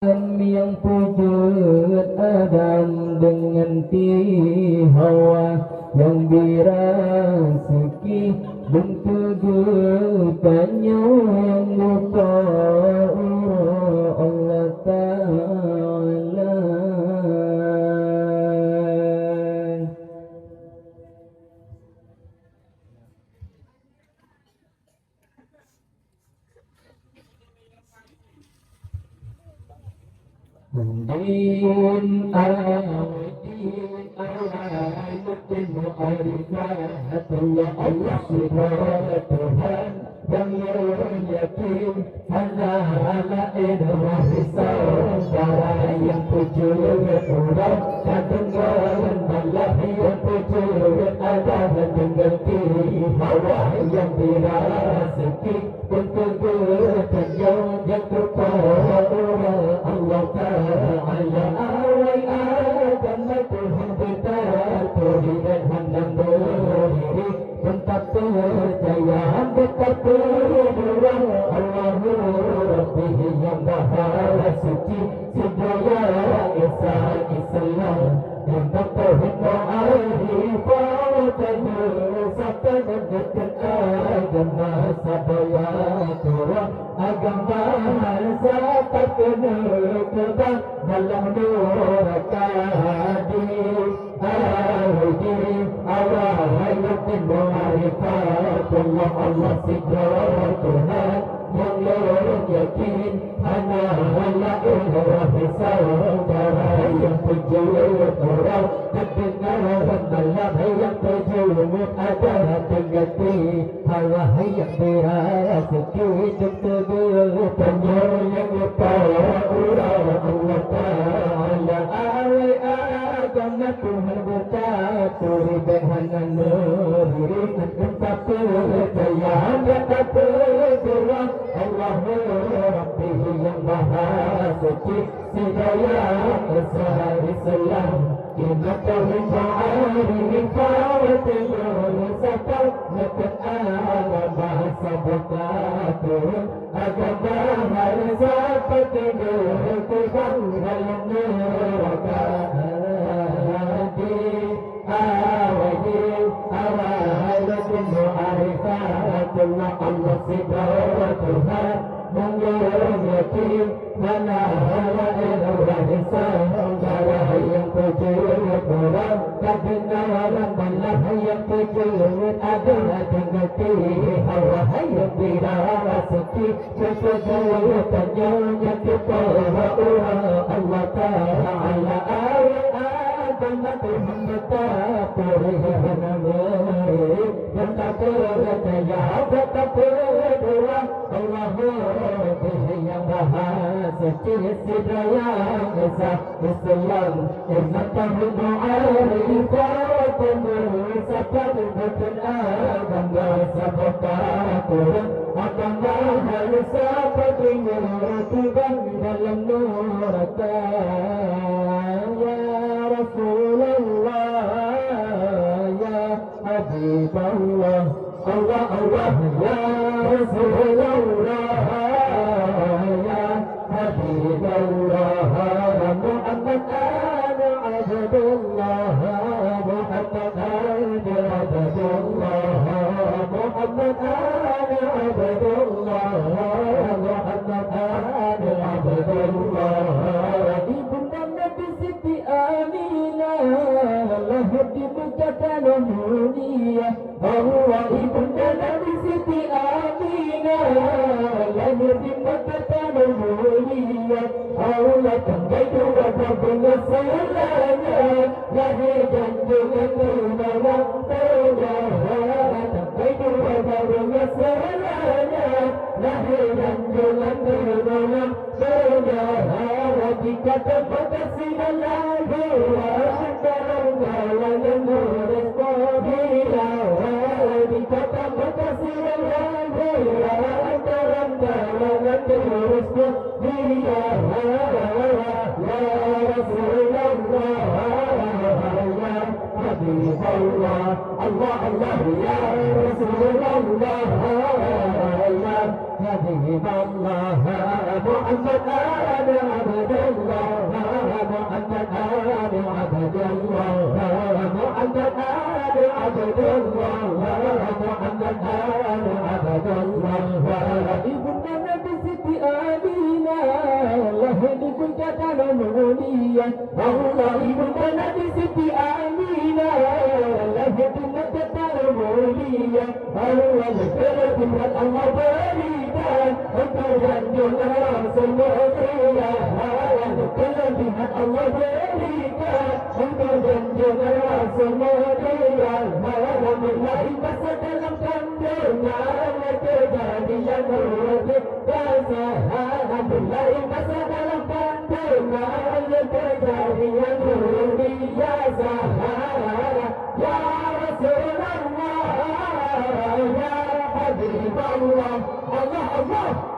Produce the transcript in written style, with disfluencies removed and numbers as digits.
yang wujud Adam dengan Hawa yang dirasuki bentukannya yang lupa Allah Ta'ala. Din Allah Allah subhanahu Tuhan yang yakin hanya lain saudara yang pujuk orang kedengaran Allah yang pujuk ada dengan hawa yang dirasuki untuk bertanya yang kepada Allah Ta'ala awai Adam Tuhan bertatu dan hendak berdiri bentak percaya bentak berdoa Allahu Rabbi yang maha suci segala Isa Islam untuk Tuhan ma'arifah satu menjadikan agama sabaya Tuhan agama satu kenal dalam neraka Allah hayatun ma'rifat Allah segala Tuhan yang yakin hanya Allah saudara yang pujuk orang kedengaran Allah yang pujuk ada tegati hawa yang dirasuki hidup terbertanya yang lupa Allah Ta'ala awai agama Tuhan bertatu dengan negeri entah percaya entah berdoa Allah Rabbi yang maha suci segala Islam inna Tuhan ma'arifah satu nekut agama sabukatu agama seperti Tuhan dalam neraka Allah segala Tuhan menyakin mana Allah saudara yang pujuk orang kedengaran Allah yang pujuk adalah dengan hawa yang dirasuki kesedatannya yang kepada Allah Ta'ala agama Tuhan betapa yang tak percaya betapa berdoa Allah yang maha suci segala Islam inna Tuhan ma'arifat satu bukan agama sabukatu agama seperti Tuhan dalam neraka Rasulullah ya Habib Allah Allah Allah ya Rasulullah ya Habib Allah Muhammad ana Abdullah Muhammad ana Abdullah Muhammad ana Abdullah Muhammad ana Abdullah Ibunda Nabi Siti Aminah lahir di Mekah tanah mulia bahwa ibunda Nabi Siti Aminah lahir di Mekah tanah mulia Allah tanggai dua berbunga selanya lahir dan dengan menolong Tuhan tanggai dua berbunga selanya lahir dan dengan menolong Tuhan dikata makasih lagi dalam jalan murid bila dikata makasih lagi dalam jalan murid bila ya Rasulullah ya Habib الله الله الله يا رسول الله يا حبيب الله محمد آل عبد الله محمد آل عبد الله محمد آل عبد الله محمد آل عبد الله ابننا بست آمينا الله كنت تعلموني الله ابننا بست آمينا الله كنت تعلموني الله ذكرت من الله بريدا أنت جنجل راس المؤمنية ذكرت من الله بريدا أنت جنجل راس المؤمنية ما بالله بس لم تندرنا لك جاني الروح يا سهل بالله بس لم تندرنا لك جاني الروح يا سهل يا رسول الله يا حبيب الله الله الله